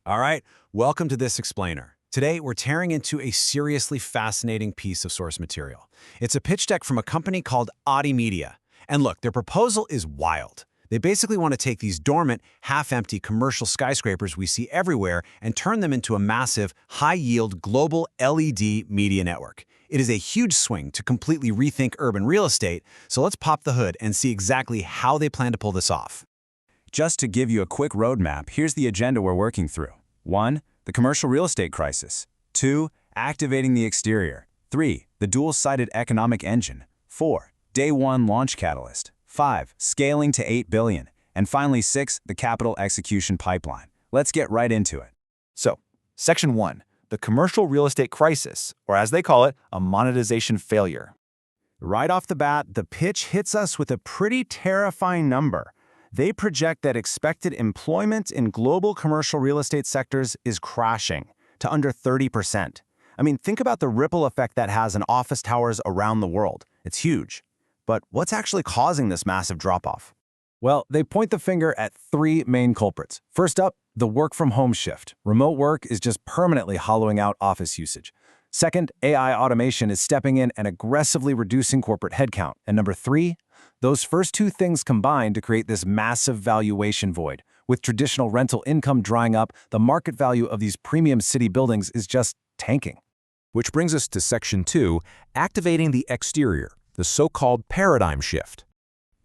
All right, welcome to this explainer. Today, we're tearing into a seriously fascinating piece of source material. It's a pitch deck from a company called OTTIMEDIA. And look, their proposal is wild. They basically want to take these dormant, half-empty commercial skyscrapers we see everywhere and turn them into a massive, high-yield global LED media network. It is a huge swing to completely rethink urban real estate, so let's pop the hood and see exactly how they plan to pull this off. Just to give you a quick roadmap, here's the agenda we're working through. 1. The commercial real estate crisis. 2. Activating the exterior. 3. The dual-sided economic engine. 4. Day 1 launch catalyst. 5. Scaling to 8 billion. And finally 6. The capital execution pipeline. Let's get right into it. So, Section 1. The commercial real estate crisis, or as they call it, a monetization failure. Right off the bat, the pitch hits us with a pretty terrifying number. They project that expected employment in global commercial real estate sectors is crashing to under 30%. I mean, think about the ripple effect that has on office towers around the world. It's huge. But what's actually causing this massive drop-off? Well, they point the finger at three main culprits. First up, the work-from-home shift. Remote work is just permanently hollowing out office usage. Second, AI automation is stepping in and aggressively reducing corporate headcount. And number 3, those first two things combine to create this massive valuation void. With traditional rental income drying up, the market value of these premium city buildings is just tanking. Which brings us to Section 2, activating the exterior, the so-called paradigm shift.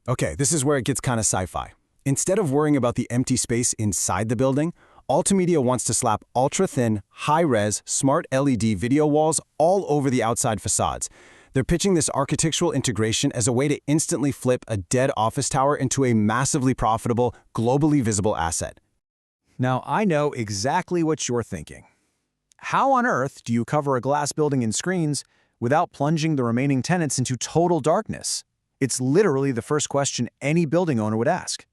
Okay, this is where it gets kind of sci-fi. Instead of worrying about the empty space inside the building, OTTIMEDIA wants to slap ultra-thin, high-res, smart LED video walls all over the outside facades. They're pitching this architectural integration as a way to instantly flip a dead office tower into a massively profitable, globally visible asset. Now, I know exactly what you're thinking. How on earth do you cover a glass building in screens without plunging the remaining tenants into total darkness? It's literally the first question any building owner would ask.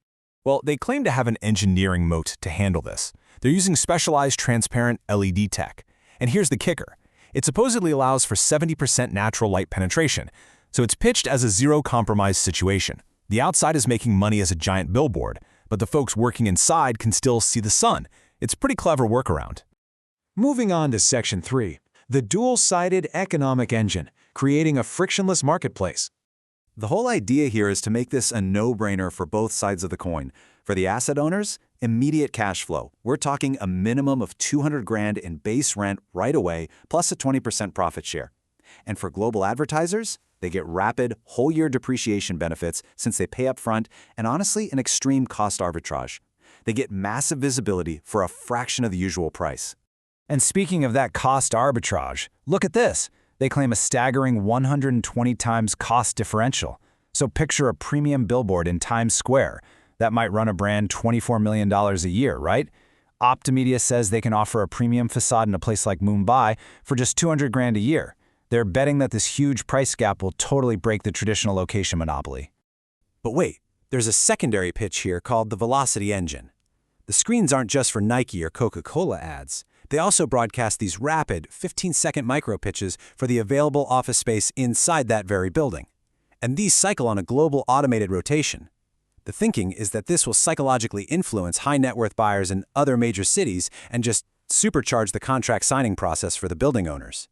Well, they claim to have an engineering moat to handle this. They're using specialized transparent LED tech. And here's the kicker. It supposedly allows for 70% natural light penetration, so it's pitched as a zero-compromise situation. The outside is making money as a giant billboard, but the folks working inside can still see the sun. It's a pretty clever workaround. Moving on to Section 3, the dual-sided economic engine, creating a frictionless marketplace. The whole idea here is to make this a no-brainer for both sides of the coin. For the asset owners, immediate cash flow. We're talking a minimum of $200,000 in base rent right away, plus a 20% profit share. And for global advertisers, they get rapid, whole-year depreciation benefits since they pay up front and honestly, an extreme cost arbitrage. They get massive visibility for a fraction of the usual price. And speaking of that cost arbitrage, look at this. They claim a staggering 120 times cost differential. So picture a premium billboard in Times Square. That might run a brand $24 million a year, right? OTTIMEDIA says they can offer a premium facade in a place like Mumbai for just $200,000 a year. They're betting that this huge price gap will totally break the traditional location monopoly. But wait, there's a secondary pitch here called the Velocity Engine. The screens aren't just for Nike or Coca-Cola ads. They also broadcast these rapid, 15-second micro-pitches for the available office space inside that very building. And these cycle on a global automated rotation. The thinking is that this will psychologically influence high-net-worth buyers in other major cities and just supercharge the contract signing process for the building owners.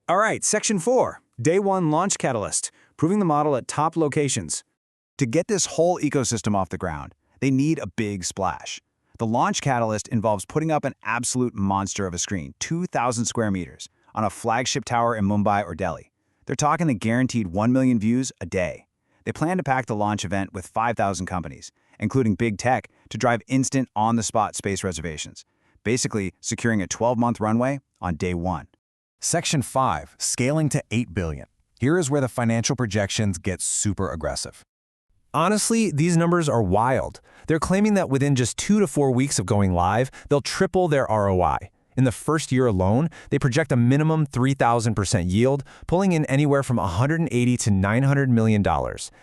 All right, Section 4, Day 1 launch catalyst, proving the model at top locations. To get this whole ecosystem off the ground, they need a big splash. The launch catalyst involves putting up an absolute monster of a screen, 2,000 square meters, on a flagship tower in Mumbai or Delhi. They're talking a guaranteed 1 million views a day. They plan to pack the launch event with 5,000 companies, including big tech, to drive instant on-the-spot space reservations, basically securing a 12-month runway on day 1. Section 5, scaling to 8 billion. Here is where the financial projections get super aggressive. Honestly, these numbers are wild. They're claiming that within just 2 to 4 weeks of going live, they'll triple their ROI. In the first year alone, they project a minimum 3,000% yield, pulling in anywhere from $180 to $900 million.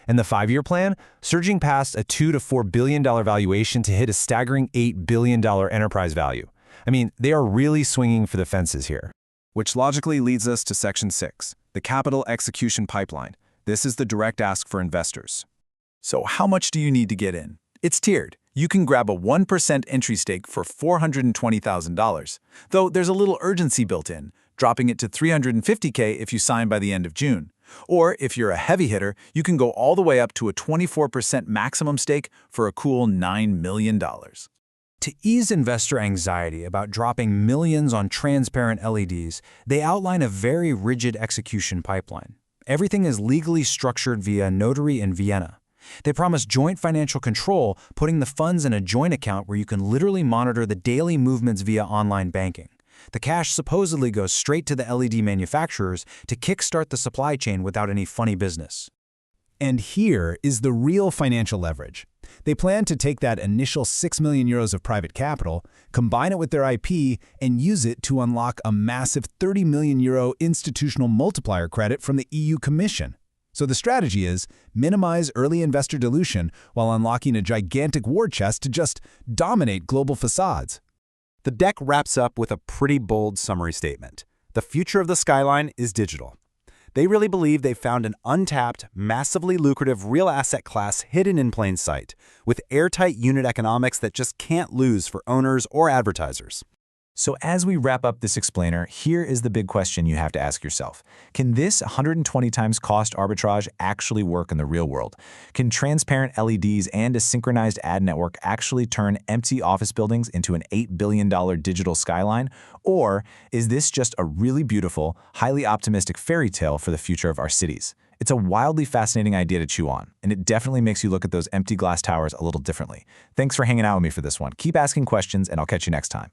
And the 5-year plan, surging past a $2 to $4 billion valuation to hit a staggering $8 billion enterprise value. I mean, they are really swinging for the fences here. Which logically leads us to Section 6, the capital execution pipeline. This is the direct ask for investors. So how much do you need to get in? It's tiered. You can grab a 1% entry stake for $420,000, though there's a little urgency built in, dropping it to $350K if you sign by the end of June. Or if you're a heavy hitter, you can go all the way up to a 24% maximum stake for a cool $9 million. To ease investor anxiety about dropping millions on transparent LEDs, they outline a very rigid execution pipeline. Everything is legally structured via notary in Vienna. They promise joint financial control, putting the funds in a joint account where you can literally monitor the daily movements via online banking. The cash supposedly goes straight to the LED manufacturers to kickstart the supply chain without any funny business. And here is the real financial leverage. They plan to take that initial 6 million euros of private capital, combine it with their IP, and use it to unlock a massive 30 million euro institutional multiplier credit from the EU Commission. So the strategy is minimize early investor dilution while unlocking a gigantic war chest to just dominate global facades. The deck wraps up with a pretty bold summary statement. The future of the skyline is digital. They really believe they've found an untapped, massively lucrative real asset class hidden in plain sight, with airtight unit economics that just can't lose for owners or advertisers. So as we wrap up this explainer, here is the big question you have to ask yourself. Can this 120 times cost arbitrage actually work in the real world? Can transparent LEDs and a synchronized ad network actually turn empty office buildings into an $8 billion digital skyline? Or is this just a really beautiful, highly optimistic fairy tale for the future of our cities? It's a wildly fascinating idea to chew on, and it definitely makes you look at those empty glass towers a little differently. Thanks for hanging out with me for this one. Keep asking questions, and I'll catch you next time.